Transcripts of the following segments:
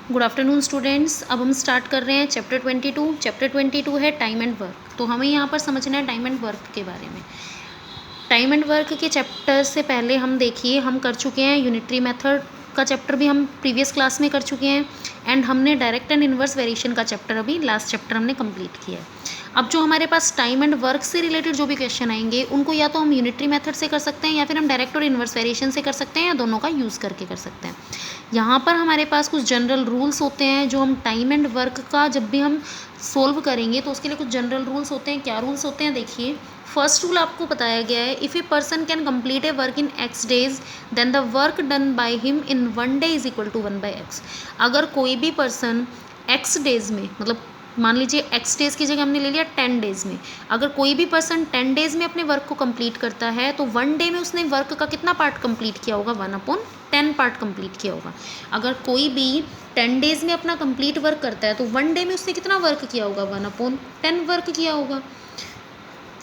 Good afternoon students. अब हम start कर रहे हैं चैप्टर 22। चैप्टर 22 है टाइम एंड वर्क। तो हमें यहाँ पर समझना है टाइम एंड वर्क के बारे में। टाइम एंड वर्क के चैप्टर से पहले हम देखिए हम कर चुके हैं यूनिटरी मेथड का चैप्टर भी हम प्रीवियस क्लास में कर चुके हैं, एंड हमने डायरेक्ट एंड इन्वर्स वेरिएशन का चैप्टर अभी लास्ट चैप्टर हमने कंप्लीट किया है। अब जो हमारे पास टाइम एंड वर्क से रिलेटेड जो भी क्वेश्चन आएंगे उनको या तो हम यूनिटरी मेथड से कर सकते हैं या फिर हम डायरेक्ट और इन्वर्स वेरिएशन से कर सकते हैं, या दोनों का यूज़ करके कर सकते हैं। यहाँ पर हमारे पास कुछ जनरल रूल्स होते हैं जो हम टाइम एंड वर्क का जब भी हम सोल्व करेंगे तो उसके लिए कुछ जनरल रूल्स होते हैं। क्या रूल्स होते हैं देखिए। फर्स्ट रूल आपको बताया गया है, if a person can complete a work in X days then the work done by him in 1 day is equal to 1/x। अगर कोई भी पर्सन एक्स डेज में, मतलब मान लीजिए एक्स डेज की जगह हमने ले लिया 10 डेज में, अगर कोई भी पर्सन 10 डेज में अपने वर्क को कंप्लीट करता है तो 1 डे में उसने वर्क का कितना पार्ट कंप्लीट किया होगा, 1/10 पार्ट कंप्लीट किया होगा। अगर कोई भी 10 डेज में अपना कंप्लीट वर्क करता है तो 1 डे में उसने कितना वर्क किया होगा, 1/10 वर्क किया होगा।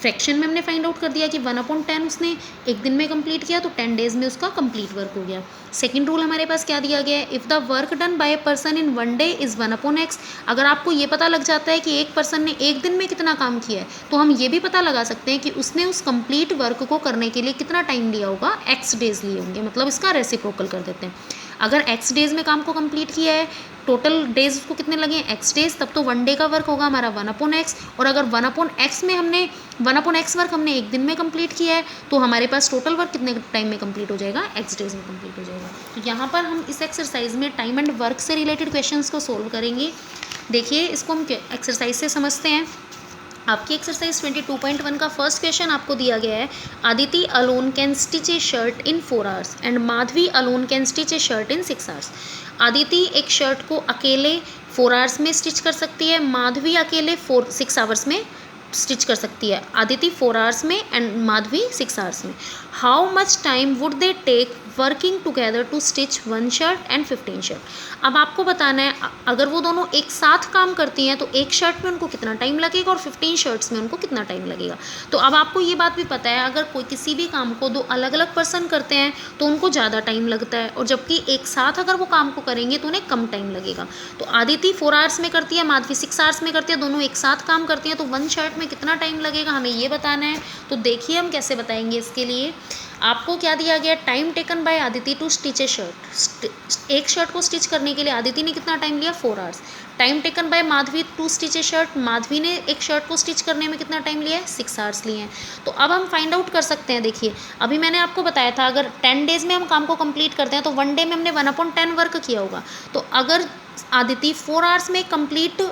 फ्रैक्शन में हमने फाइंड आउट कर दिया कि 1/10 उसने एक दिन में कंप्लीट किया तो 10 डेज में उसका कंप्लीट वर्क हो गया। सेकंड रूल हमारे पास क्या दिया गया है, if the work done bye a person in 1 day is 1/x। अगर आपको ये पता लग जाता है कि एक पर्सन ने एक दिन में कितना काम किया है तो हम ये भी पता लगा सकते हैं कि उसने उस कंप्लीट वर्क को करने के लिए कितना टाइम लिया होगा, एक्स डेज लिए होंगे। मतलब इसका रेसिप्रोकल कर देते हैं। अगर एक्स डेज में काम को कंप्लीट किया है, टोटल डेज उसको कितने लगे एक्स डेज, तब तो 1 डे का वर्क होगा हमारा 1/x। और अगर 1/x में हमने 1/x वर्क हमने एक दिन में कंप्लीट किया है तो हमारे पास टोटल वर्क कितने टाइम में कंप्लीट हो जाएगा, एक्स डेज में कंप्लीट हो जाएगा। तो यहाँ पर हम इस एक्सरसाइज में टाइम एंड वर्क से रिलेटेड क्वेश्चंस को सोल्व करेंगे। देखिए इसको हम एक्सरसाइज से समझते हैं। आपकी एक्सरसाइज 22.1 का फर्स्ट क्वेश्चन आपको दिया गया है, Aditi alone can stitch a shirt in 4 hours and Madhavi alone can stitch a shirt in 6 hours. Aditi एक शर्ट को अकेले 4 आवर्स में स्टिच कर सकती है, माधवी अकेले 6 आवर्स में स्टिच कर सकती है। आदिति 4 आवर्स में एंड माधवी 6 आवर्स में। How much time would they take working together to stitch 1 shirt and 15 shirt. अब आपको बताना है अगर वो दोनों एक साथ काम करती हैं तो एक शर्ट में उनको कितना टाइम लगेगा और 15 शर्ट्स में उनको कितना टाइम लगेगा। तो अब आपको ये बात भी पता है अगर कोई किसी भी काम को दो अलग अलग पर्सन करते हैं तो उनको ज़्यादा टाइम लगता है, और जबकि एक साथ अगर वो काम को करेंगे तो उन्हें कम टाइम लगेगा। तो आदिति 4 आवर्स में करती है, माधवी 6 आवर्स में करती है, दोनों एक साथ काम करती हैं तो 1 शर्ट में कितना टाइम लगेगा हमें ये बताना है। तो देखिए हम कैसे बताएंगे। इसके लिए आपको क्या दिया गया, time taken by Aditi to stitch a shirt. एक शर्ट को स्टिच करने के लिए आदिति ने कितना टाइम लिया, 4 hours. Time taken by Madhavi to stitch a shirt, Madhavi ने एक शर्ट को स्टिच करने में कितना टाइम लिया है, 6 आवर्स लिए हैं। तो अब हम फाइंड आउट कर सकते हैं। देखिए अभी मैंने आपको बताया था अगर 10 डेज में हम काम को कंप्लीट करते हैं तो 1 डे में हमने 1/10 वर्क किया होगा। तो अगर आदिति 4 आवर्स में कंप्लीट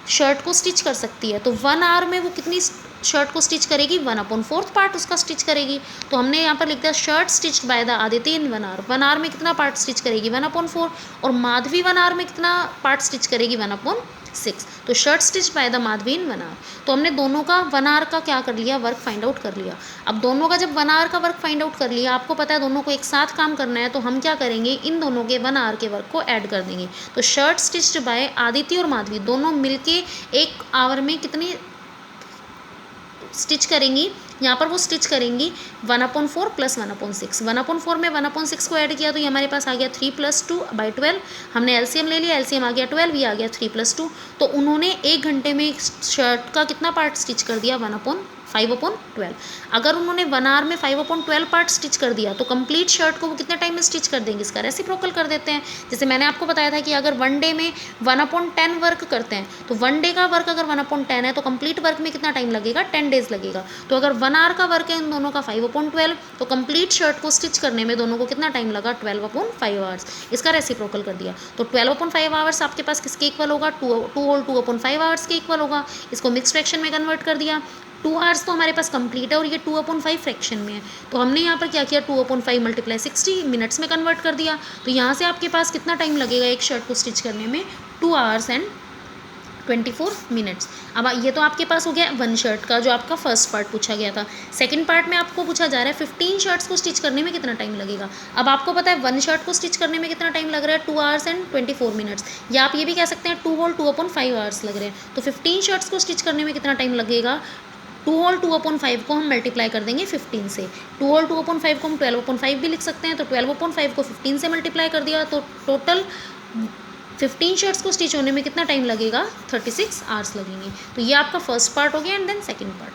शर्ट को स्टिच कर सकती है तो 1 आवर में वो कितनी शर्ट को स्टिच करेगी, 1/4 पार्ट उसका स्टिच करेगी। तो हमने यहाँ पर लिख दिया shirt stitch by the Aditi in 1 hour. 1 hour में कितना पार्ट स्टिच करेगी, 1/4। और माधवी 1 आवर में कितना पार्ट स्टिच करेगी, 1/6। तो shirt stitch by the Madhavi in 1 hour. तो हमने दोनों का 1 आवर का क्या कर लिया, वर्क फाइंड आउट कर लिया। अब दोनों का जब 1 आवर का वर्क फाइंड आउट कर लिया, आपको पता है दोनों को एक साथ काम करना है, तो हम क्या करेंगे, इन दोनों के 1 आवर के वर्क को ऐड कर देंगे। तो शर्ट स्टिच्ड बाय आदिति और माधवी दोनों मिलके 1 आवर में कितनी स्टिच करेंगी, यहाँ पर वो स्टिच करेंगी 1/4 + 1/6। 1/4 में 1/6 को ऐड किया तो ये हमारे पास आ गया 3 + 2/12। हमने एलसीएम ले लिया, एलसीएम आ गया 12, ये आ गया 3 + 2। तो उन्होंने 1 घंटे में शर्ट का कितना पार्ट स्टिच कर दिया, 5/12। अगर उन्होंने 1 आवर में 5/12 पार्ट स्टिच कर दिया तो कंप्लीट शर्ट को वो कितने टाइम में स्टिच कर देंगे, इसका रेसिप्रोकल कर देते हैं। जैसे मैंने आपको बताया था कि अगर 1 डे में 1/10 वर्क करते हैं तो 1 डे का वर्क अगर 1/10 है तो कंप्लीट वर्क में कितना टाइम लगेगा, 10 डेज लगेगा। तो अगर 1 आवर का वर्क है इन दोनों का 5/12 तो कंप्लीट शर्ट को स्टिच करने में दोनों को कितना टाइम लगा, 12/5 आवर्स। इसका रेसिप्रोकल कर दिया। तो 12/5 आवर्स आपके पास किसके इक्वल होगा, 2/5 आवर्स के इक्वल होगा। इसको मिक्स फ्रैक्शन में कन्वर्ट कर दिया। 2 आवर्स तो हमारे पास कंप्लीट है और ये 2/5 फ्रैक्शन में है, तो हमने यहाँ पर क्या किया, 2/5 × 60 मिनट्स में कन्वर्ट कर दिया। तो यहाँ से आपके पास कितना टाइम लगेगा एक शर्ट को स्टिच करने में, 2 आवर्स एंड 24 मिनट्स। अब ये तो आपके पास हो गया 1 शर्ट का जो आपका फर्स्ट पार्ट पूछा गया था। सेकंड पार्ट में आपको पूछा जा रहा है 15 शर्ट्स को स्टिच करने में कितना टाइम लगेगा। अब आपको पता है 1 शर्ट को स्टिच करने में कितना टाइम लग रहा है, 2 आवर्स एंड 24 मिनट्स। या आप ये भी कह सकते हैं 2/5 आवर्स लग रहे हैं। तो 15 शर्ट्स को स्टिच करने में कितना टाइम लगेगा, 2/5 को हम मल्टीप्लाई कर देंगे 15 से। 2/5 को हम 12/5 भी लिख सकते हैं। तो 12/5 को 15 से मल्टीप्लाई कर दिया तो टोटल 15 शर्ट्स को स्टिच होने में कितना टाइम लगेगा, 36 आवर्स लगेंगे। तो ये आपका फर्स्ट पार्ट हो गया and then second part.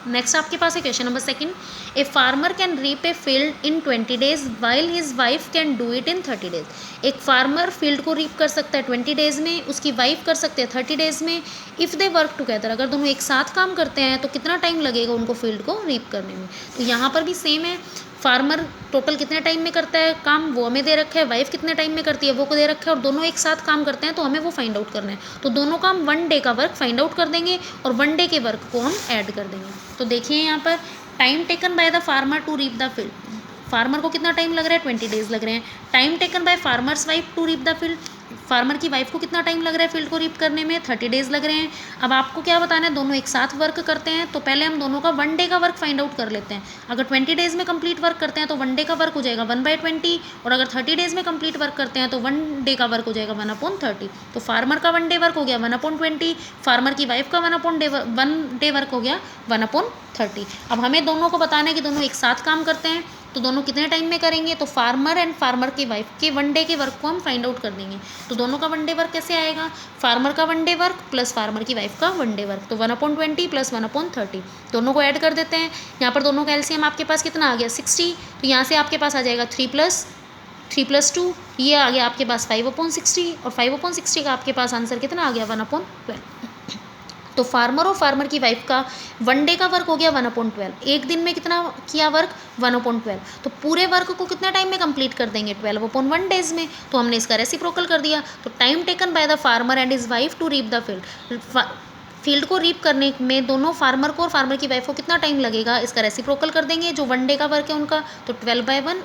Next आपके पास है question number second, a farmer can reap a field in 20 days while his wife can do it in 30 days. एक फार्मर फील्ड को रीप कर सकता है 20 डेज में, उसकी वाइफ कर सकते हैं 30 डेज में। इफ़ दे वर्क टुगेदर, अगर दोनों एक साथ काम करते हैं तो कितना टाइम लगेगा उनको फील्ड को रीप करने में। तो यहाँ पर भी सेम है, फार्मर टोटल कितने टाइम में करता है काम वो हमें दे रखा है, वाइफ कितने टाइम में करती है वो को दे रखा है, और दोनों एक साथ काम करते हैं तो हमें वो फाइंड आउट करना है। तो दोनों का हम 1 डे का वर्क फाइंड आउट कर देंगे और 1 डे के वर्क को हम ऐड कर देंगे। तो देखिए यहाँ पर time taken by the farmer to reap the field, farmer को कितना टाइम लग रहा है, 20 डेज लग रहे हैं। Time taken by farmer's wife to reap the field, farmer की वाइफ को कितना टाइम लग रहा है फील्ड को रीप करने में, 30 डेज लग रहे हैं। अब आपको क्या बताना है, दोनों एक साथ वर्क करते हैं तो पहले हम दोनों का 1 डे का वर्क फाइंड आउट कर लेते हैं। अगर 20 डेज में कंप्लीट वर्क करते हैं तो 1 डे का वर्क हो जाएगा 1/20, और अगर 30 डेज में कंप्लीट वर्क करते हैं तो 1 डे का वर्क हो जाएगा 1/30। तो फार्मर का 1 डे वर्क हो गया 1/20, फार्मर की वाइफ का 1 डे वर्क हो गया 1/30। अब हमें दोनों को बताना है कि दोनों एक साथ काम करते हैं तो दोनों कितने टाइम में करेंगे, तो फार्मर एंड फार्मर की वाइफ के 1 डे के वर्क को हम फाइंड आउट कर देंगे। तो दोनों का 1 डे वर्क कैसे आएगा, फार्मर का 1 डे वर्क प्लस फार्मर की वाइफ का 1 डे वर्क, तो 1/20 प्लस 1/30 दोनों को ऐड कर देते हैं। यहाँ पर दोनों का एलसीएम आपके पास कितना आ गया 60, तो यहाँ से आपके पास आ जाएगा 3 + 2, ये आ गया आपके पास 5/60, और 5/60 का आपके पास आंसर कितना आ गया 1/12। तो फार्मर और फार्मर की वाइफ का 1 डे का वर्क हो गया 1/12, एक दिन में कितना किया वर्क 1/12, तो पूरे वर्क को कितना टाइम में कंप्लीट कर देंगे 12/1 डेज में। तो हमने इसका रेसिप्रोकल कर दिया। तो time taken by the farmer and his wife to reap the field को रीप करने में दोनों फार्मर को और फार्मर की वाइफ को कितना टाइम लगेगा, इसका रेसिप्रोकल कर देंगे। जो 1 डे का वर्क है उनका, तो 12/1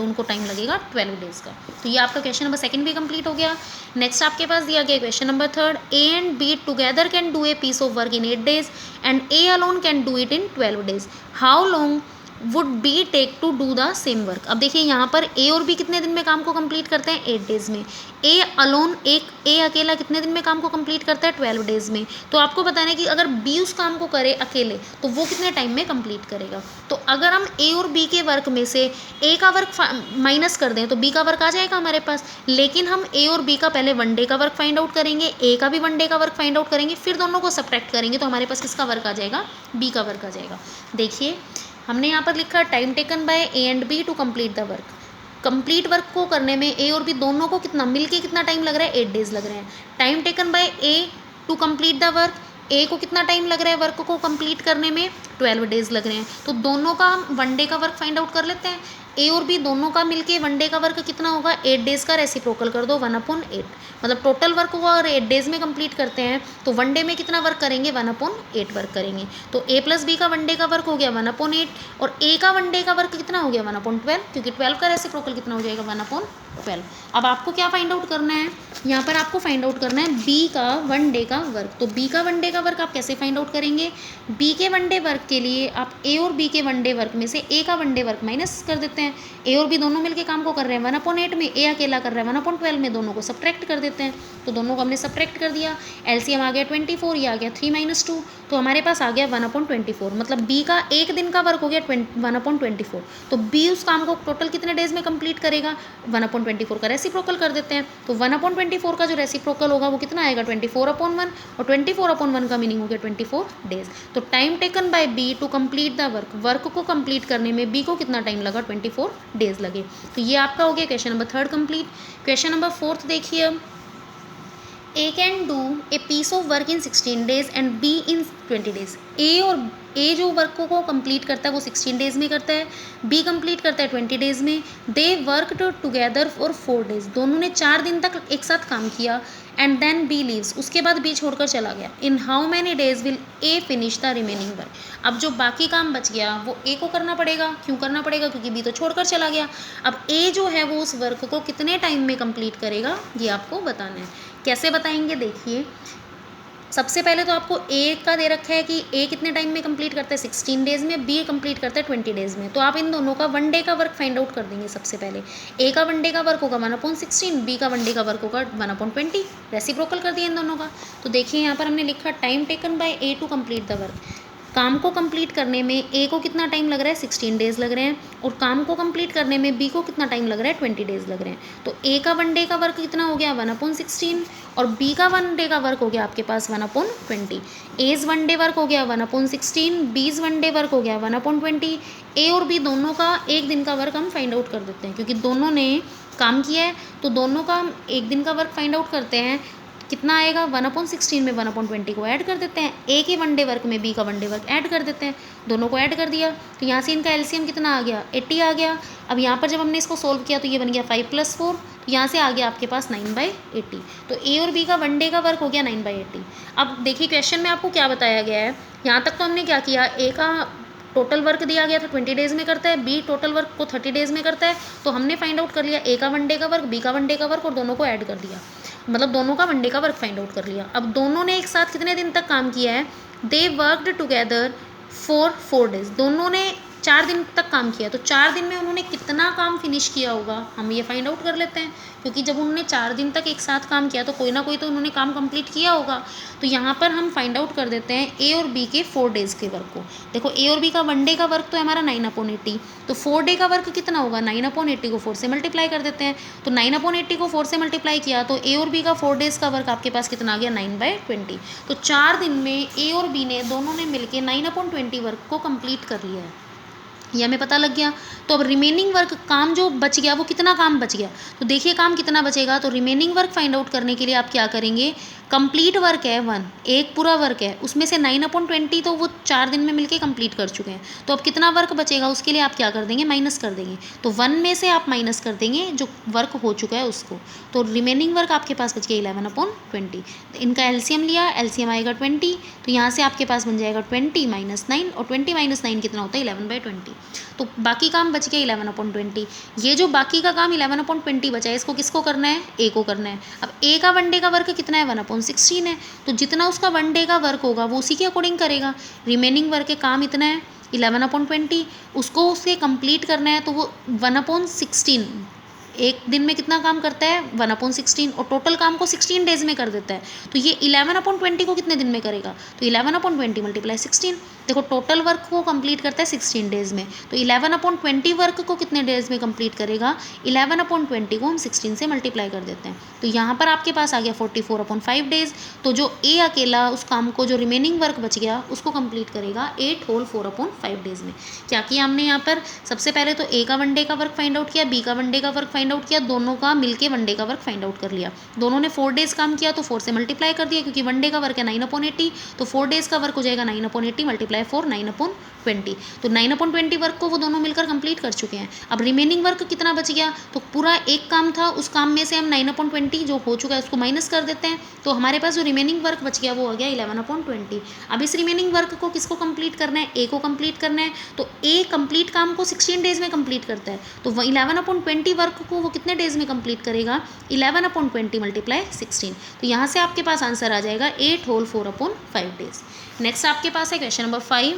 = उनको टाइम लगेगा 12 डेज का। तो ये आपका क्वेश्चन नंबर सेकंड भी कंप्लीट हो गया। नेक्स्ट आपके पास दिया गया question number third, A and B together can do a piece of work in 8 days and A alone can do it in 12 days. How long would B take to do the same work. अब देखिए यहाँ पर ए और B कितने दिन में काम को कंप्लीट करते हैं 8 डेज में, ए अलोन ए अकेला कितने दिन में काम को कंप्लीट करता है 12 डेज में। तो आपको बताना है कि अगर बी उस काम को करे अकेले तो वो कितने टाइम में कंप्लीट करेगा। तो अगर हम ए और बी के वर्क में से ए का वर्क माइनस कर दें तो बी का वर्क आ जाएगा हमारे पास, लेकिन हम ए और बी का पहले 1 डे का वर्क फाइंड आउट करेंगे, ए का भी 1 डे का वर्क फाइंड आउट करेंगे, फिर दोनों को सब्ट्रैक्ट करेंगे तो हमारे पास किसका वर्क आ जाएगा, बी का वर्क आ जाएगा। देखिए हमने यहाँ पर लिखा time taken by A and B to complete the work. Complete work को करने में ए और बी दोनों को कितना मिलके कितना टाइम लग रहा है 8 डेज लग रहे हैं। Time taken by A to complete the work, A को कितना टाइम लग रहा है वर्क को कंप्लीट करने में 12 डेज लग रहे हैं। तो दोनों का हम 1 डे का वर्क फाइंड आउट कर लेते हैं। ए और बी दोनों का मिलके 1 डे का वर्क कितना होगा 8 डेज का रेसिप्रोकल कर दो 1/8, मतलब टोटल वर्क हुआ और 8 डेज में कंप्लीट करते हैं तो 1 डे में कितना वर्क करेंगे 1/8 वर्क करेंगे। तो ए प्लस बी का 1 डे का वर्क हो गया 1/8 और ए का 1 डे का वर्क कितना हो गया 1/12, क्योंकि 12 का रेसिप्रोकल कितना हो जाएगा 1/12। अब आपको क्या फाइंड आउट करना है, यहाँ पर आपको फाइंड आउट करना है बी का 1 डे का वर्क। तो बी का 1 डे का वर्क आप कैसे फाइंड आउट करेंगे, बी के 1 डे वर्क के लिए आप ए और बी के 1 डे वर्क में से ए का 1 डे वर्क माइनस कर देते हैं। ए और बी दोनों मिलके काम को कर रहे हैं 1/8 में, ए अकेला कर रहा है 1/12 में, दोनों को सब्ट्रैक्ट कर देते हैं। तो दोनों को हमने सब्ट्रैक्ट कर दिया, एलसीएम आ गया 24, ये आ गया 3 - 2, तो हमारे पास आ गया 1/24, मतलब बी का एक दिन का वर्क हो गया 1/24। तो बी उस काम को टोटल कितने डेज में कंप्लीट करेगा 1/24 का रेसिप्रोकल कर देते हैं। तो 1/24 का जो रेसिप्रोकल होगा वो कितना आएगा 24/1, और 24/1 का मीनिंग हो गया 24 डेज। तो time taken by B to complete the work, work को कंप्लीट करने में बी को कितना टाइम लगा 24 डेज लगे। तो ये आपका हो गया question number third complete. Question number fourth देखिए, A can do a piece of work in 16 days and B in 20 days. A जो वर्क को कंप्लीट करता है वो 16 डेज में करता है, बी कंप्लीट करता है 20 डेज में। They worked together for 4 days, दोनों ने 4 दिन तक एक साथ काम किया। एंड देन बी लीव्स, उसके बाद बी छोड़कर चला गया। In how many days will A finish the remaining work. अब जो बाकी काम बच गया वो ए को करना पड़ेगा, क्यों करना पड़ेगा, क्योंकि बी तो छोड़कर चला गया। अब ए जो है वो उस वर्क को कितने टाइम में कंप्लीट करेगा ये आपको बताना है। कैसे बताएंगे, देखिए सबसे पहले तो आपको ए का दे रखा है कि ए कितने टाइम में कंप्लीट करता है 16 डेज में, बी कंप्लीट करता है 20 डेज में। तो आप इन दोनों का 1 डे का वर्क फाइंड आउट कर देंगे। सबसे पहले ए का 1 डे का वर्क होगा 1/16, बी का 1 डे का वर्क होगा 1/20, रेसिप्रोकल कर दिया इन दोनों का। तो देखिए यहाँ पर हमने लिखा time taken by A to complete the work. काम को कंप्लीट करने में ए को कितना टाइम लग रहा है, 16 डेज़ लग रहे हैं, और काम को कंप्लीट करने में बी को कितना टाइम लग रहा है, 20 डेज़ लग रहे हैं। तो ए का 1 डे का वर्क कितना हो गया, 1/16, और बी का 1 डे का वर्क हो गया आपके पास 1/20। एज 1 डे वर्क हो गया 1/16, बीज 1 डे वर्क हो गया 1/20। ए और बी दोनों का एक दिन का वर्क हम फाइंड आउट कर देते हैं, क्योंकि दोनों ने काम किया है, तो दोनों का एक दिन का वर्क फाइंड आउट करते हैं। कितना आएगा, 1/16 में 1/20 को ऐड कर देते हैं, ए के 1 डे वर्क में बी का 1 डे वर्क ऐड कर देते हैं, दोनों को ऐड कर दिया, तो यहाँ से इनका एलसीएम कितना आ गया, 80 आ गया। अब यहाँ पर जब हमने इसको सोल्व किया तो ये बन गया 5 + 4, तो यहाँ से आ गया आपके पास 9/80। तो ए और बी का 1 डे का वर्क हो गया 9/80। अब देखिए क्वेश्चन में आपको क्या बताया गया है, यहाँ तक तो हमने क्या किया, ए का टोटल वर्क दिया गया था 20 डेज़ में करता है, बी टोटल वर्क को 30 डेज़ में करता है, तो हमने फाइंड आउट कर लिया ए का 1 डे का वर्क, बी का 1 डे का वर्क, और दोनों को ऐड कर दिया, मतलब दोनों का 1 डे का वर्क फाइंड आउट कर लिया। अब दोनों ने एक साथ कितने दिन तक काम किया है, they worked together for 4 days, दोनों ने 4 दिन तक काम किया, तो 4 दिन में उन्होंने कितना काम फिनिश किया होगा, हम ये फाइंड आउट कर लेते हैं, क्योंकि जब उन्होंने 4 दिन तक एक साथ काम किया तो कोई ना कोई तो उन्होंने काम कंप्लीट किया होगा। तो यहाँ पर हम फाइंड आउट कर देते हैं ए और बी के 4 डेज़ के वर्क को। देखो ए और बी का 1 डे का वर्क तो है हमारा 9/80, तो 4 डे का वर्क कितना होगा, 9/80 को 4 से मल्टीप्लाई कर देते हैं, तो 9/80 को 4 से मल्टीप्लाई किया तो ए और बी का 4 डेज़ का वर्क आपके पास कितना आ गया, 9/20। तो 4 दिन में ए और बी ने दोनों ने मिलकर 9/20 वर्क को कंप्लीट कर लिया है, ये हमें पता लग गया। तो अब रिमेनिंग वर्क, काम जो बच गया वो कितना काम बच गया, तो देखिए काम कितना बचेगा, तो रिमेनिंग वर्क फाइंड आउट करने के लिए आप क्या करेंगे, कंप्लीट वर्क है 1, एक पूरा वर्क है, उसमें से 9/20 तो वो 4 दिन में मिलके कंप्लीट कर चुके हैं, तो अब कितना वर्क बचेगा उसके लिए आप क्या कर देंगे, माइनस कर देंगे, तो 1 में से आप माइनस कर देंगे जो वर्क हो चुका है उसको, तो रिमेनिंग वर्क आपके पास बच गया 11/20। इनका एलसीएम लिया, एलसीएम आएगा 20, तो यहाँ से आपके पास बन जाएगा 20 - 9, और 20 - 9 कितना होता है, 11/20। तो बाकी काम बच गया 11/20। ये जो बाकी का काम 11/20 बचा है, इसको किसको करना है, ए को करना है। अब ए का 1 डे का वर्क कितना है, 1/16 है, तो जितना उसका 1 डे का वर्क होगा वो उसी के अकॉर्डिंग करेगा। रिमेनिंग वर्क के काम इतना है 11/20, उसको उसके कंप्लीट करना है, तो वो 1/16, एक दिन में कितना काम करता है, 1/16, और टोटल काम को 16 डेज़ में कर देता है, तो ये 11/20 को कितने दिन में करेगा, तो 11/20 × 16, देखो टोटल वर्क को कंप्लीट करता है 16 डेज़ में, तो 11/20 वर्क को कितने डेज़ में कंप्लीट करेगा, 11/20 को हम 16 से मल्टीप्लाई कर देते हैं, तो यहाँ पर आपके पास आ गया 44/5 डेज़। तो जो ए अकेला उस काम को, जो रिमेनिंग वर्क बच गया उसको कंप्लीट करेगा 8 होल 4/5 डेज़ में। क्या किया हमने यहाँ पर, सबसे पहले तो ए का 1 डे का वर्क फाइंड आउट किया, बी का 1 डे का वर्क फाइंड आउट किया, दोनों का मिलके 1 डे का वर्क फाइंड आउट कर लिया। दोनों ने 4 डेज़ काम किया तो 4 से मल्टीप्लाई कर दिया, क्योंकि 1 डे का वर्क है 9/80, तो 4 डेज़ का वर्क हो जाएगा 9/80 × 4 9/20, तो 9/20 वर्क को वो दोनों मिलकर कंप्लीट कर चुके हैं। अब रिमेनिंग वर्क कितना बच गया, तो पूरा एक काम था, उस काम में से हम 9/20 जो हो चुका है उसको माइनस कर देते हैं, तो हमारे पास जो रिमेनिंग वर्क बच गया वो आ गया 11/20। अब इस रिमेनिंग वर्क को किसको कंप्लीट करना है, ए को कंप्लीट करना है, तो ए कंप्लीट काम को 16 डेज़ में कंप्लीट करता है, तो 11/20 वर्क को वो कितने डेज़ में कंप्लीट करेगा, 11/20 × 16, तो यहाँ से आपके पास आंसर आ जाएगा 8 होल 4/5 डेज़। नेक्स्ट आपके पास है question number 5,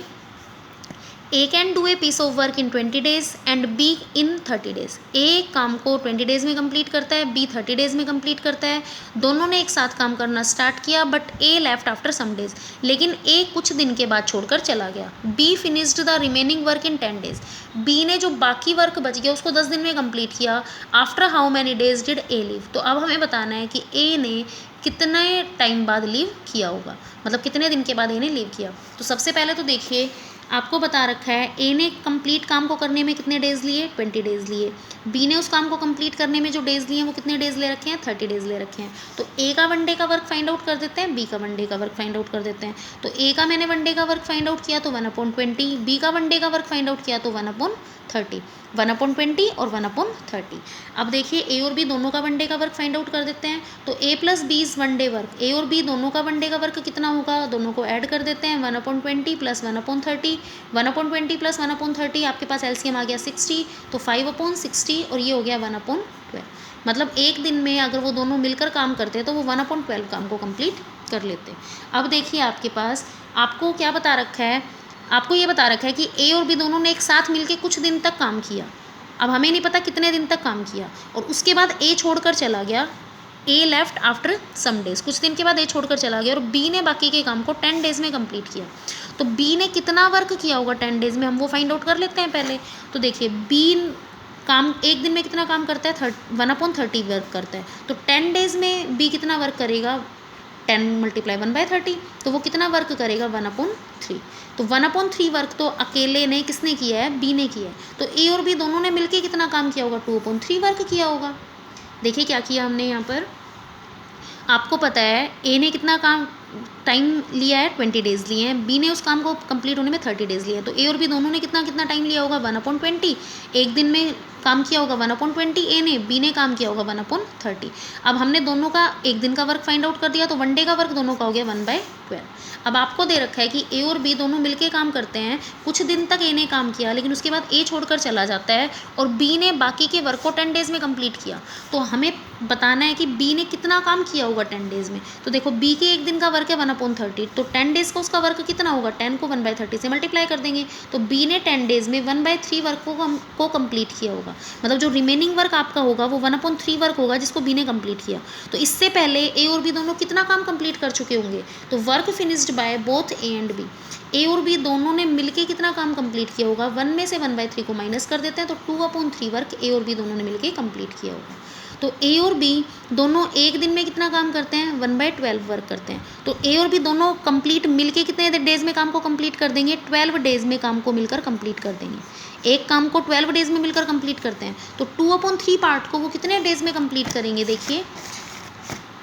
A can do a piece of work in 20 days and B in 30 days. A काम को 20 डेज़ में कंप्लीट करता है, बी 30 डेज़ में कंप्लीट करता है, दोनों ने एक साथ काम करना स्टार्ट किया, but A left after some days, लेकिन ए कुछ दिन के बाद छोड़कर चला गया। B finished the remaining work in 10 days. B ने जो बाकी वर्क बच गया उसको 10 दिन में कंप्लीट किया। After how many days did a leave, तो अब हमें बताना है कि ए ने कितने टाइम बाद लीव किया होगा, मतलब कितने दिन के बाद ए ने लीव किया। तो सबसे पहले तो देखिए आपको बता रखा है ए ने कंप्लीट काम को करने में कितने डेज़ लिए, 20 डेज़ लिए। बी ने उस काम को कंप्लीट करने में जो डेज़ लिए हैं वो कितने डेज़ ले रखे हैं, 30 डेज़ ले रखे हैं। तो ए का 1 डे का वर्क फाइंड आउट कर देते हैं, बी का 1 डे का वर्क फाइंड आउट कर देते हैं। तो ए का मैंने 1 डे का वर्क फाइंड आउट किया तो 1/20, बी का 1 डे का वर्क फाइंड आउट किया तो 1/30, 1/20 और 1/30। अब देखिए ए और बी दोनों का 1 डे का वर्क फाइंड आउट कर देते हैं, तो A plus B is 1 day work, A और बी दोनों का 1 डे का वर्क कितना होगा, दोनों को ऐड कर देते हैं, 1/20 + 1/30, 1/20 + 1/30 आपके पास एलसीएम आ गया 60, तो 5/60 और ये हो गया 1/12। मतलब एक दिन में अगर वो दोनों मिलकर काम करते हैं तो वो 1/12 काम को कंप्लीट कर लेते हैं। अब देखिए आपके पास आपको क्या बता रखा है, आपको ये बता रखा है कि ए और बी दोनों ने एक साथ मिलके कुछ दिन तक काम किया। अब हमें नहीं पता कितने दिन तक काम किया, और उसके बाद ए छोड़कर चला गया, ए लेफ्ट आफ्टर सम डेज, कुछ दिन के बाद ए छोड़कर चला गया और बी ने बाकी के काम को 10 डेज में कंप्लीट किया। तो बी ने कितना वर्क किया होगा 10 डेज में, हम वो फाइंड आउट कर लेते हैं पहले। तो देखिए बी काम एक दिन में कितना काम करता है, 1/30 वर्क करता है। तो 10 डेज में बी कितना वर्क करेगा, 10 × 1/30, तो वो कितना वर्क करेगा 1/3। तो 1/3 वर्क तो अकेले ने किसने किया है, बी ने किया है। तो ए और बी दोनों ने मिलके कितना काम किया होगा, 2/3 वर्क किया होगा। देखिए क्या किया हमने यहाँ पर, आपको पता है ए ने कितना काम टाइम लिया है, 20 डेज लिए हैं, बी ने उस काम को कंप्लीट होने में 30 डेज लिए हैं। तो ए और बी दोनों ने कितना कितना टाइम लिया होगा, 1/20। एक दिन में काम किया होगा 1/20 ए ने, बी ने काम किया होगा 1/30। अब हमने दोनों का एक दिन का वर्क फाइंड आउट कर दिया, तो 1 डे का वर्क दोनों का हो गया 1/12। अब आपको दे रखा है कि ए और बी दोनों मिलके काम करते हैं, कुछ दिन तक ए ने काम किया, लेकिन उसके बाद ए छोड़कर चला जाता है और बी ने बाकी के वर्क को 10 डेज में कंप्लीट किया। तो हमें बताना है कि बी ने कितना काम किया होगा 10 डेज में। तो देखो बी के एक दिन का वर्क है 1/30, तो 10 डेज का उसका वर्क कितना होगा, 10 को 1/30 से मल्टीप्लाई कर देंगे। तो बी ने 10 डेज में 1/3 वर्क को कंप्लीट किया होगा, मतलब जो रिमेनिंग वर्क आपका होगा वो 1/3 वर्क होगा जिसको बी ने कंप्लीट किया। तो इससे पहले ए और बी दोनों कितना काम कंप्लीट कर चुके होंगे, तो work finished by both A and B. A और बी दोनों ने मिलके कितना काम कंप्लीट किया होगा, 1 में से 1/3 को माइनस कर देते हैं, तो 2/3 वर्क ए और बी दोनों ने मिलके कंप्लीट किया होगा। तो ए और बी दोनों एक दिन में कितना काम करते हैं, 1/12 वर्क करते हैं। तो ए और बी दोनों कंप्लीट मिलके कितने डेज में काम को कंप्लीट कर देंगे, 12 डेज में काम को मिलकर कंप्लीट कर देंगे। एक काम को 12 डेज में मिलकर कंप्लीट करते हैं, तो 2/3 पार्ट को वो कितने डेज में कंप्लीट करेंगे। देखिए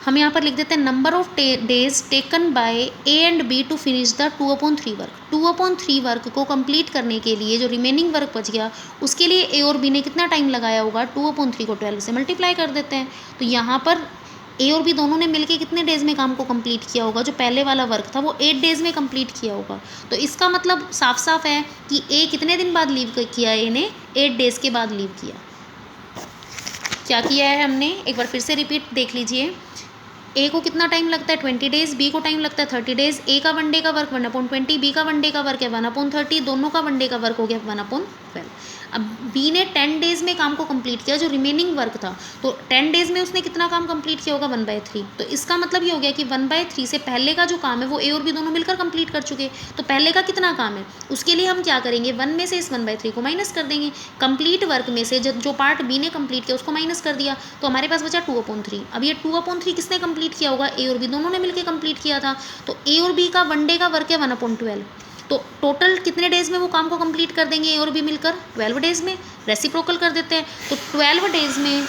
हम यहाँ पर लिख देते हैं number of days taken by A and B to finish the 2/3 work. 2/3 work को कंप्लीट करने के लिए जो रिमेनिंग वर्क बच गया उसके लिए ए और बी ने कितना टाइम लगाया होगा, 2/3 को 12 से मल्टीप्लाई कर देते हैं। तो यहाँ पर ए और बी दोनों ने मिलके कितने डेज में काम को कंप्लीट किया होगा, जो पहले वाला वर्क था वो 8 डेज में कंप्लीट किया होगा। तो इसका मतलब साफ साफ है कि ए कितने दिन बाद लीव किया, ए ने 8 डेज के बाद लीव किया। क्या किया है हमने, एक बार फिर से रिपीट देख लीजिए। ए को कितना टाइम लगता है, 20 डेज, बी को टाइम लगता है 30 डेज। ए का 1 डे का वर्क 1/20, बी का 1 डे का वर्क है 1/30, दोनों का 1 डे का वर्क हो गया 1/12। अब बी ने 10 डेज में काम को कंप्लीट किया, जो रिमेनिंग वर्क था, तो 10 डेज में उसने कितना काम कंप्लीट किया होगा, 1/3। तो इसका मतलब ये हो गया कि 1/3 से पहले का जो काम है वो ए और बी दोनों मिलकर कंप्लीट कर चुके। तो पहले का कितना काम है, उसके लिए हम क्या करेंगे, 1 में से इस 1/3 को माइनस कर देंगे। कंप्लीट वर्क में से जो पार्ट बी ने कंप्लीट किया उसको माइनस कर दिया, तो हमारे पास बचा 2/3। अब ये 2/3 किसने कंप्लीट किया होगा, ए और बी दोनों ने मिलकर कंप्लीट किया था। तो ए और बी का 1 डे का वर्क है 1/12। तो टोटल कितने डेज में वो काम को कंप्लीट कर देंगे ए और बी मिलकर, 12 डेज में। रेसिप्रोकल कर देते हैं, तो 12 डेज में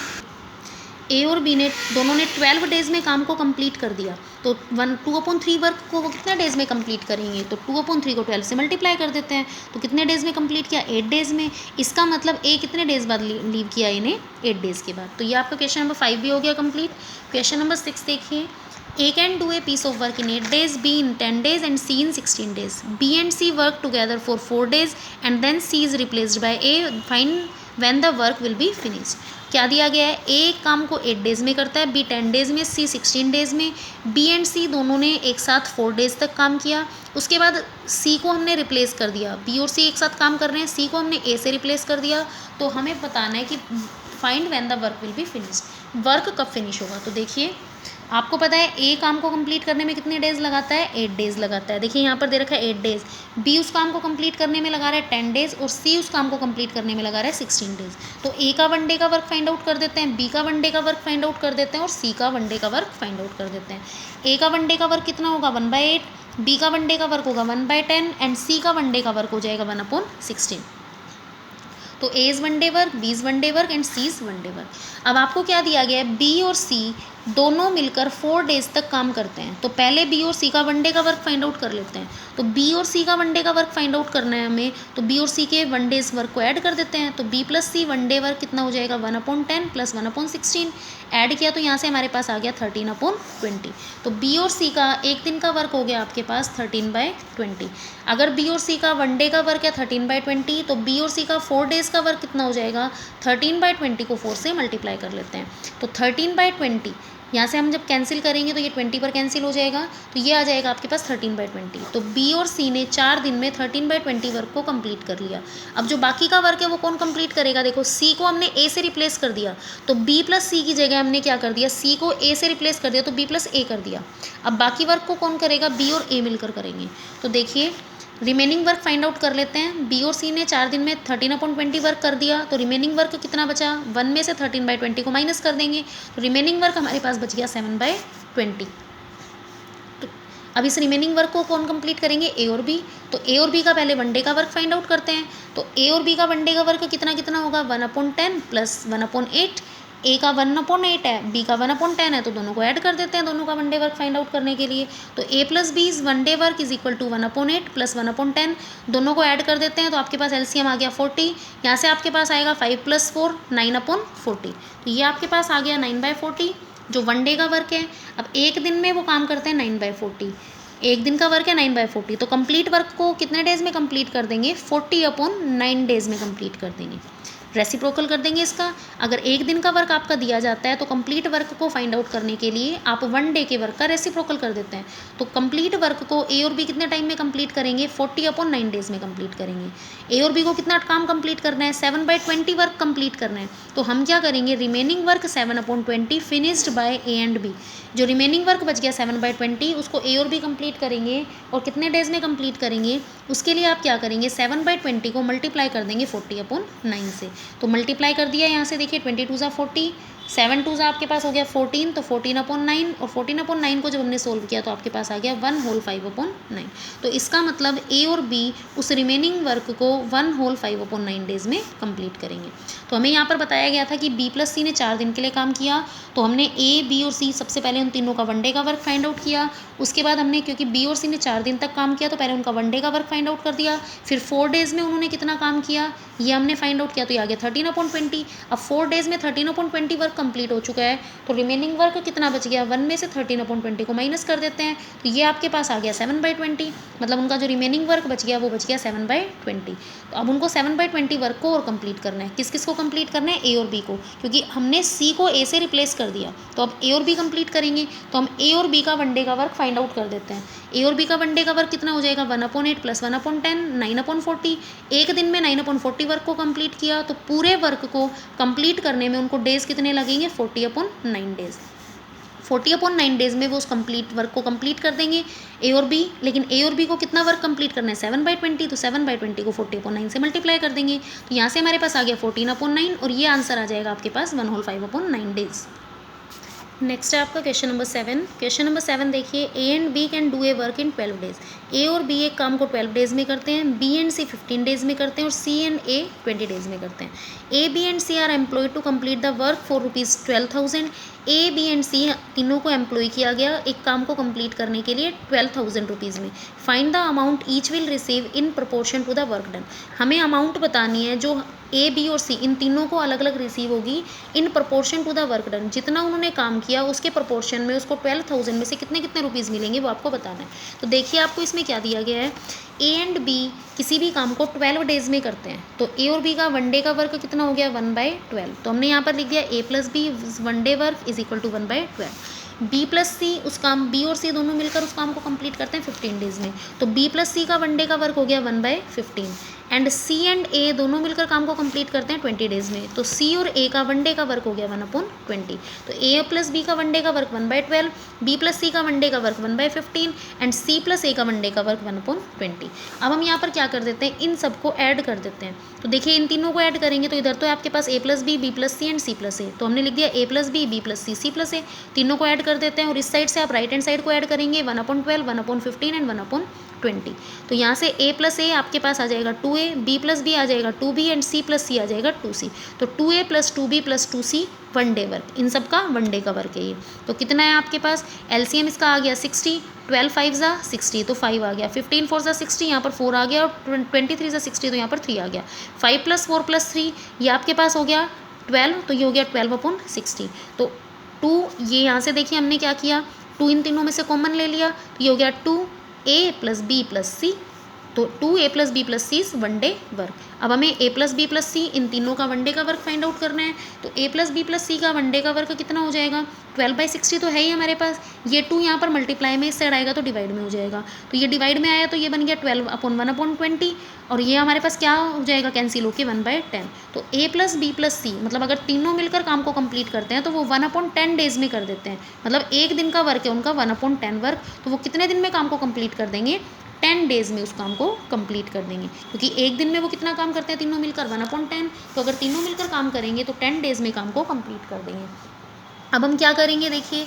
ए और बी ने दोनों ने 12 डेज में काम को कंप्लीट कर दिया। तो 2/3 वर्क को वो कितने डेज में कंप्लीट करेंगे, तो 2/3 को 12 से मल्टीप्लाई कर देते हैं। तो कितने डेज में कंप्लीट किया, 8 डेज में। इसका मतलब ए कितने डेज बाद लीव किया, ए ने 8 डेज के बाद। तो ये आपका क्वेश्चन नंबर 5 भी हो गया कंप्लीट। क्वेश्चन नंबर 6 देखिए, A can do a piece of work in 8 days, B in 10 days and C in 16 days. B and C work together for 4 days and then C is replaced by A. Find when the work will be finished. क्या दिया गया है, A काम को 8 days में करता है, B 10 days में, C 16 डेज में। B एंड C दोनों ने एक साथ 4 डेज तक काम किया। उसके बाद C को हमने रिप्लेस कर दिया, B और C एक साथ काम कर रहे हैं, C को हमने A से रिप्लेस कर दिया। तो हमें बताना है कि find when the work will be finished, work कब फिनिश होगा। तो देखिए आपको पता है ए काम को कंप्लीट करने में कितने डेज लगाता है, 8 डेज लगाता है। देखिए यहाँ पर दे रखा है 8 डेज, बी उस काम को कंप्लीट करने में लगा रहा है 10 डेज और सी उस काम को कंप्लीट करने में लगा रहा है 16 डेज। तो ए का 1 डे का वर्क फाइंड आउट कर देते हैं, बी का 1 डे का वर्क फाइंड आउट कर देते हैं और सी का 1 डे का वर्क फाइंड आउट कर देते हैं। ए का 1 डे का वर्क कितना होगा, 1/8, बी का 1 डे का वर्क होगा 1/10 एंड सी का 1 डे का वर्क हो जाएगा 1/16। तो A is 1 day work, B is 1 day work and C is 1 day work. अब आपको क्या दिया गया है, बी और सी दोनों मिलकर 4 डेज तक काम करते हैं। तो पहले बी और सी का 1 डे का वर्क फाइंड आउट कर लेते हैं। तो बी और सी का 1 डे का वर्क फाइंड आउट करना है हमें, तो बी और सी के 1 डेज वर्क को ऐड कर देते हैं। तो बी प्लस सी 1 डे वर्क कितना हो जाएगा, 1/10 प्लस 1/16। ऐड किया तो यहाँ से हमारे पास आ गया 13/20। तो बी और सी का एक दिन का वर्क हो गया आपके पास 13/20। अगर बी और सी का 1 डे का वर्क है 13/20, तो बी और सी का 4 डेज का वर्क कितना हो जाएगा, 13/20 को 4 से मल्टीप्लाई कर लेते हैं। तो 13/20 यहाँ से हम जब कैंसिल करेंगे तो ये 20 पर कैंसिल हो जाएगा, तो ये आ जाएगा आपके पास 13/20। तो बी और सी ने 4 दिन में 13/20 वर्क को कंप्लीट कर लिया। अब जो बाकी का वर्क है वो कौन कंप्लीट करेगा? देखो सी को हमने ए से रिप्लेस कर दिया, तो बी प्लस सी की जगह हमने क्या कर दिया, सी को ए से रिप्लेस कर दिया तो बी प्लस ए कर दिया। अब बाकी वर्क को कौन करेगा? बी और ए मिलकर करेंगे। तो देखिए रिमेनिंग वर्क फाइंड आउट कर लेते हैं। बी और सी ने 4 दिन में 13/20 वर्क कर दिया, तो रिमेनिंग वर्क कितना बचा? 1 में से 13/20 को माइनस कर देंगे, तो रिमेनिंग वर्क हमारे पास बच गया 7/20। तो अब इस रिमेनिंग वर्क को कौन कंप्लीट करेंगे? ए और बी। तो ए और बी का पहले 1 डे का वर्क फाइंड आउट करते हैं। तो ए और बी का 1 डे का वर्क कितना कितना होगा? 1/10 प्लस 1/8। ए का 1/8 है, बी का 1/10 है, तो दोनों को ऐड कर देते हैं दोनों का 1 डे वर्क फाइंड आउट करने के लिए। तो A plus B is 1 day work is equal to 1/8 plus 1/10, दोनों को ऐड कर देते हैं, तो आपके पास एलसीएम आ गया 40। यहाँ से आपके पास आएगा 5 + 4 9/40। तो ये आपके पास आ गया 9/40 जो 1 डे का वर्क है। अब एक दिन में वो काम करते हैं 9/40, एक दिन का वर्क है 9/40, तो कंप्लीट वर्क को कितने डेज में कंप्लीट कर देंगे? 40/9 डेज में कंप्लीट कर देंगे। रेसिप्रोकल कर देंगे इसका। अगर एक दिन का वर्क आपका दिया जाता है तो कंप्लीट वर्क को फाइंड आउट करने के लिए आप 1 डे के वर्क का रेसिप्रोकल कर देते हैं। तो कंप्लीट वर्क को ए और बी कितने टाइम में कंप्लीट करेंगे? 40/9 डेज में कंप्लीट करेंगे। ए और बी को कितना काम कंप्लीट करना है? 7/20 वर्क कंप्लीट करना है। तो हम क्या करेंगे? Remaining work 7/20 finished by A and B. जो रिमेनिंग वर्क बच गया 7/20 उसको ए और बी कंप्लीट करेंगे, और कितने डेज में कंप्लीट करेंगे? उसके लिए आप क्या करेंगे? 7/20 को मल्टीप्लाई कर देंगे 40/9 से। तो मल्टीप्लाई कर दिया यहाँ से, देखिए 22 ज़ा 40, 7 2 ज़ा आपके पास हो गया 14, तो 14/9, और 14/9 को जब हमने सोल्व किया तो आपके पास आ गया 1/5/9। तो इसका मतलब ए और बी उस रिमेनिंग वर्क को 1/5/9 डेज में कंप्लीट करेंगे। तो हमें यहाँ पर बताया गया था कि बी प्लस सी ने 4 दिन के लिए काम किया, तो हमने ए बी और सी सबसे पहले उन तीनों का 1 डे का वर्क फाइंड आउट किया। उसके बाद हमने, क्योंकि बी और सी ने 4 दिन तक काम किया, तो पहले उनका 1 डे का वर्क फाइंड आउट कर दिया। फिर 4 डेज में उन्होंने कितना काम किया ये हमने फाइंड आउट किया, तो ये आ गया 13/20। अब 4 डेज में 13/20 वर्क कंप्लीट हो चुका है, तो रिमेनिंग वर्क कितना बच गया? 1 में से 13/20 को माइनस कर देते हैं, तो ये आपके पास आ गया 7/20। मतलब उनका जो रिमेनिंग वर्क बच गया वो बच गया 7/20। तो अब उनको 7/20 वर्क को और कंप्लीट करना है। किस किस को कंप्लीट करना है? ए और बी को, क्योंकि हमने सी को ए से रिप्लेस कर दिया, तो अब ए और बी कंप्लीट करेंगे। तो हम ए और बी का 1 डे का वर्क फाइंड आउट कर देते हैं। ए और बी का 1 डे का वर्क कितना हो जाएगा? 1/8 प्लस 1/10 9/40। एक दिन में 9/40 वर्क को कंप्लीट किया, तो पूरे वर्क को कंप्लीट करने में उनको डेज कितने लगेंगे? 40/9 डेज। 40/9 डेज में वो उस कंप्लीट वर्क को कंप्लीट कर देंगे ए और बी। लेकिन ए और बी को कितना वर्क कंप्लीट करना है? 7/20, तो 7/20 को 40/9 से मल्टीप्लाई कर देंगे, तो यहाँ से हमारे पास आ गया 14/9, और ये आंसर आ जाएगा आपके पास 1/5/9 डेज। नेक्स्ट है आपका क्वेश्चन नंबर 7। क्वेश्चन नंबर 7 देखिए, A and B can do a work in 12 days. A और बी एक काम को 12 डेज में करते हैं, बी एंड सी 15 डेज में करते हैं, और सी एंड ए 20 डेज में करते हैं। A B and C are employed to complete the work for ₹12,000। A B and C तीनों को एम्प्लॉय किया गया एक काम को कंप्लीट करने के लिए ₹12,000 में। Find the amount each will receive in proportion to the work done. हमें अमाउंट बतानी है जो ए बी और सी इन तीनों को अलग अलग रिसीव होगी in proportion to the work done. जितना उन्होंने काम किया उसके प्रपोर्शन में उसको 12,000 में से कितने कितने रुपीज़ मिलेंगे वो आपको बताना है। तो देखिए आपको इसमें क्या दिया गया है, ए एंड बी किसी भी काम को 12 डेज में करते हैं, तो ए और बी का 1 डे का वर्क कितना हो गया? 1/12। तो हमने यहाँ पर लिख दिया A plus B 1 day work is equal to 1/12। B plus C उस काम, बी और सी दोनों मिलकर उस काम को कंप्लीट करते हैं 15 डेज में, तो बी प्लस सी का 1 डे का वर्क हो गया 1/15। एंड सी एंड ए दोनों मिलकर काम को कंप्लीट करते हैं 20 डेज में, तो सी और ए का 1 डे का वर्क हो गया 1/20। तो ए प्लस बी का 1 डे का वर्क 1/12, बी प्लस सी का 1 डे का वर्क 1/15, एंड सी प्लस ए का 1 डे का वर्क 1/20। अब हम यहाँ पर क्या कर देते हैं? इन सबको ऐड कर देते हैं। तो देखिए इन तीनों को ऐड करेंगे तो इधर तो है आपके पास A plus B plus C and C plus A, तो हमने लिख दिया A plus B plus C plus A. तीनों को ऐड कर देते हैं, और इस साइड से आप राइट हैंड साइड को ऐड करेंगे 1/12, 1/15 एंड 1/20। तो यहाँ से ए प्लस ए आपके पास आ जाएगा 2a, बी प्लस बी आ जाएगा 2b, एंड सी प्लस सी आ जाएगा 2c। तो 2a plus 2b plus 2c 1 day work, इन सब का 1 डे का वर्क है ये। तो कितना है आपके पास? एलसीएम इसका आ गया 60, 12 5 ज़ा 60 तो 5 आ गया, 15 4 ज़ा 60 यहाँ पर 4 आ गया, और 23 ज़ा 60 तो यहाँ पर 3 आ गया। 5 + 4 + 3 ये आपके पास हो गया 12, तो ये हो गया 12/60। तो 2 ये यहाँ से देखिए हमने क्या किया, 2 इन तीनों में से कॉमन ले लिया, तो ये हो गया 2a प्लस बी प्लस सी। तो 2A+B+C वन डे वर्क। अब हमें A+B+C इन तीनों का वन डे का वर्क फाइंड आउट करना है। तो A+B+C का वन डे का वर्क कितना हो जाएगा, 12/60 तो है ही हमारे पास। ये 2 यहाँ पर मल्टीप्लाई में इस साइड आएगा तो डिवाइड में हो जाएगा, तो ये डिवाइड में आया तो ये बन गया 12/1/20, और ये हमारे पास क्या हो जाएगा, कैंसिल होके 1/10। तो A+B+C मतलब अगर तीनों मिलकर काम को कंप्लीट करते हैं तो वो 1/10 डेज में कर देते हैं। मतलब एक दिन का वर्क है उनका 1/10 वर्क, तो वो कितने दिन में काम को कंप्लीट कर देंगे, 10 डेज में उस काम को कंप्लीट कर देंगे। क्योंकि एक दिन में वो कितना काम करते हैं तीनों मिलकर, 1/10, तो अगर तीनों मिलकर काम करेंगे तो 10 डेज में काम को कंप्लीट कर देंगे। अब हम क्या करेंगे, देखिए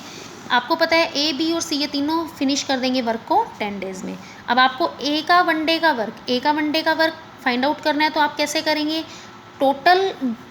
आपको पता है A, B और C ये तीनों फिनिश कर देंगे वर्क को 10 डेज में। अब आपको A का वन डे का वर्क फाइंड आउट करना है, तो आप कैसे करेंगे, टोटल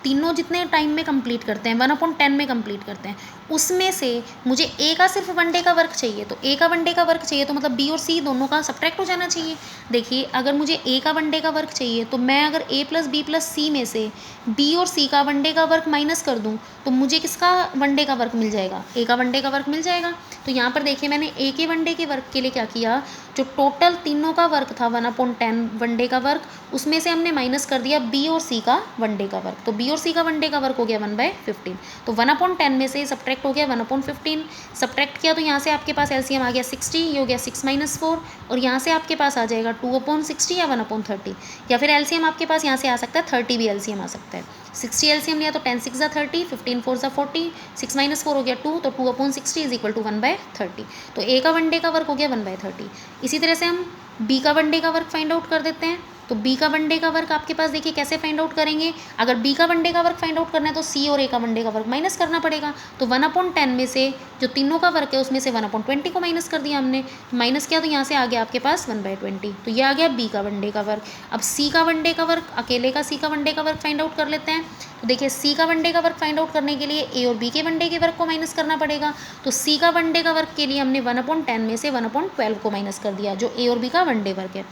तीनों जितने टाइम में कंप्लीट करते हैं 1/10 में कंप्लीट करते हैं, उसमें से मुझे A का सिर्फ वन डे का वर्क चाहिए, तो A का वन डे का वर्क चाहिए तो मतलब B और C दोनों का सब्ट्रैक्ट हो जाना चाहिए। देखिए अगर मुझे A का वन डे का वर्क चाहिए तो मैं अगर A+B+C में से B और C का वन डे का वर्क माइनस कर दूं तो मुझे किसका वन डे का वर्क मिल जाएगा, A का वन डे का वर्क मिल जाएगा। तो यहाँ पर देखिए मैंने A के वन डे के वर्क के लिए क्या किया, जो टोटल तीनों का वर्क था 1/10 वन डे का वर्क, उसमें से हमने माइनस कर दिया B और C का वन डे का वर्क। तो B और C का वन डे का वर्क हो गया 1/15, तो 1/10 में से सब्ट्रैक्ट हो गया 1/15, सब्ट्रैक्ट किया तो यहाँ से आपके पास एलसीएम आ गया 60, ये हो गया 6 - 4, और यहाँ से आपके पास आ जाएगा 2/60 या 1/30, या फिर एलसीएम आपके पास यहाँ से आ सकता है 30 भी एलसीएम आ सकता है। 60 एलसीएम लिया तो 10 6 = 30, 15 4 = 40, 6 - 4 हो गया 2, तो 2/60 = 1/30। तो A का वन डे का वर्क हो गया 1/30। इसी तरह से हम B का वन डे का वर्क फाइंड आउट कर देते हैं। तो B का वन डे का वर्क आपके पास देखिए कैसे फाइंड आउट करेंगे, अगर B का वन डे का वर्क फाइंड आउट करना है तो C और A का वन डे का वर्क माइनस करना पड़ेगा। तो 1/10 में से जो तीनों का वर्क है उसमें से 1/20 को माइनस कर दिया हमने, माइनस किया तो यहाँ से आ गया आपके पास 1/20, तो ये आ गया B का वन डे का वर्क। अब C का वन डे का वर्क, अकेले का C का वन डे का वर्क फाइंड आउट कर लेते हैं। तो देखिए C का वन डे का वर्क फाइंड आउट करने के लिए A और B के वन डे के वर्क को माइनस करना पड़ेगा। तो C का वन डे का वर्क के लिए हमने 1/10 में से 1/12 को माइनस कर दिया, जो A और B का वन डे वर्क है।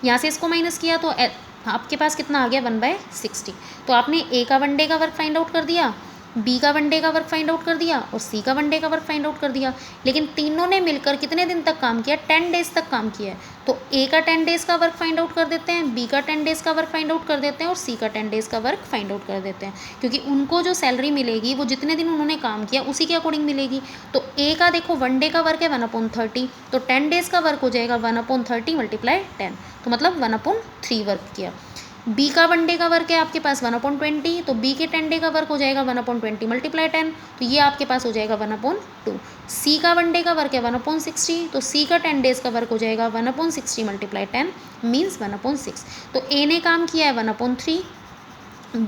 यहाँ से इसको माइनस किया तो आपके पास कितना आ गया 1/60। तो आपने A का वन डे का वर्क फाइंड आउट कर दिया, B का वन डे का वर्क फाइंड आउट कर दिया और C का वन डे का वर्क फाइंड आउट कर दिया। लेकिन तीनों ने मिलकर कितने दिन तक काम किया, 10 डेज तक काम किया है। तो A का 10 डेज का वर्क फाइंड आउट कर देते हैं, B का 10 डेज का वर्क फाइंड आउट कर देते हैं और C का 10 डेज का वर्क फाइंड आउट कर देते हैं, क्योंकि उनको जो सैलरी मिलेगी वो जितने दिन उन्होंने काम किया उसी के अकॉर्डिंग मिलेगी। तो A का देखो वन डे का वर्क है 1/30, तो 10 डेज का वर्क हो जाएगा 1/30 × 10, तो मतलब 1/3 वर्क किया। B का वन डे का वर्क है आपके पास 1/20, तो B के 10 डे का वर्क हो जाएगा 1/20 × 10, तो ये आपके पास हो जाएगा 1/2। C का वन डे का वर्क है 1/60, तो C का 10 डेज का वर्क हो जाएगा 1/60 × 10 मीन्स 1/6। तो A ने काम किया है 1/3,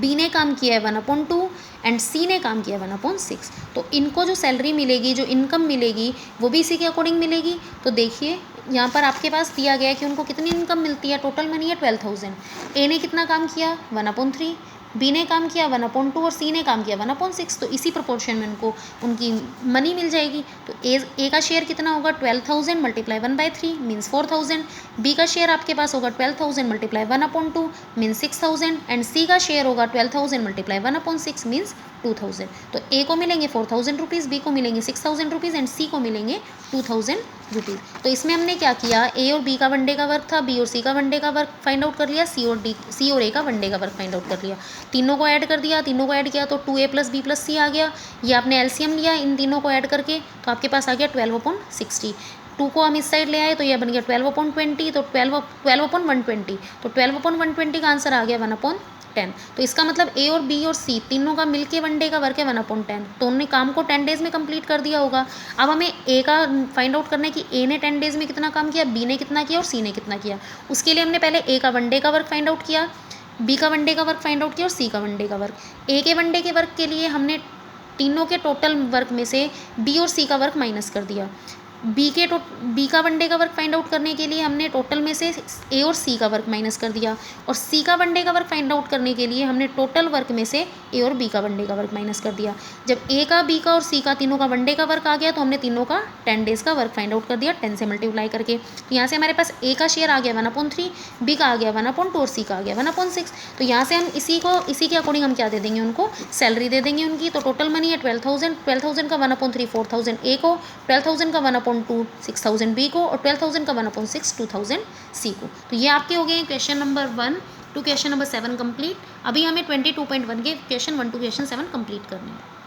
B ने काम किया है 1/2 एंड C ने काम किया है 1/6। तो इनको जो सैलरी मिलेगी, जो इनकम मिलेगी वो भी इसी के अकॉर्डिंग मिलेगी। तो देखिए यहाँ पर आपके पास दिया गया है कि उनको कितनी इनकम मिलती है, टोटल मनी है 12,000। A ने कितना काम किया 1/3, B ने काम किया 1/2 और C ने काम किया 1/6, तो इसी प्रोपोर्शन में उनको उनकी मनी मिल जाएगी। तो A का शेयर कितना होगा 12,000 × 1/3 मीन्स 4,000, B का शेयर आपके पास होगा 12,000 × 1/2 मीन्स 6,000 एंड C का शेयर होगा 12,000 × 1/6 मीन्स 2,000। तो A को मिलेंगे 4,000 रुपीज़, B को मिलेंगे 6,000 रुपीज़ एंड C को मिलेंगे 2,000 रुपीज़। तो इसमें हमने क्या किया, A और B का वन डे का वर्क था, B और C का वन डे का वर्क फाइंड आउट कर लिया, C और A का वन डे का वर्क फाइंड आउट कर लिया, तीनों को ऐड कर दिया, तीनों को ऐड किया तो 2A + B + C आ गया। ये आपने एलसीएम लिया इन तीनों को ऐड करके, तो आपके पास आ गया 12/60। 2 को हम इस साइड ले आए तो ये बन गया 12/20, तो 12/120, तो 12/120 का आंसर आ गया 1/10। तो इसका मतलब A और B और C तीनों का मिलके वन डे का वर्क है 1/10, तो उन्होंने काम को 10 डेज में कंप्लीट कर दिया होगा। अब हमें A का फाइंड आउट करना है कि A ने 10 डेज में कितना काम किया, B ने कितना किया और C ने कितना किया। उसके लिए हमने पहले A का वन डे का वर्क फाइंड आउट किया, B का वन डे का वर्क फाइंड आउट किया और C का वन डे का वर्क। A के वन डे के वर्क के लिए हमने तीनों के टोटल वर्क में से B और C का वर्क माइनस कर दिया। B का वन डे का वर्क फाइंड आउट करने के लिए हमने टोटल में से A और C का वर्क माइनस कर दिया, और C का वन डे का वर्क फाइंड आउट करने के लिए हमने टोटल वर्क में से A और B का वन डे का वर्क माइनस कर दिया। जब A का, B का और C का तीनों का वन डे का वर्क आ गया तो हमने तीनों का 10 डेज का वर्क फाइंड आउट कर दिया 10 से मल्टीप्लाई करके। तो यहाँ से हमारे पास A का शेयर आ गया 1/3, B का आ गया 1/2 और C का आ गया 1/6। तो यहाँ से हम इसी के अकॉर्डिंग हम क्या दे देंगे, उनको सैलरी दे देंगे उनकी। तो टोटल मनी है 12,000 का 1/3 4,000 A को, 12,000 का 1/2 6000 बी को, और 12,000 का 1/6 2000 सी को। तो ये आपके हो गए question number 1 to question number 7 complete. अभी हमें 22.1 के क्वेश्चन 1 टू क्वेश्चन 7 कंप्लीट करने हैं।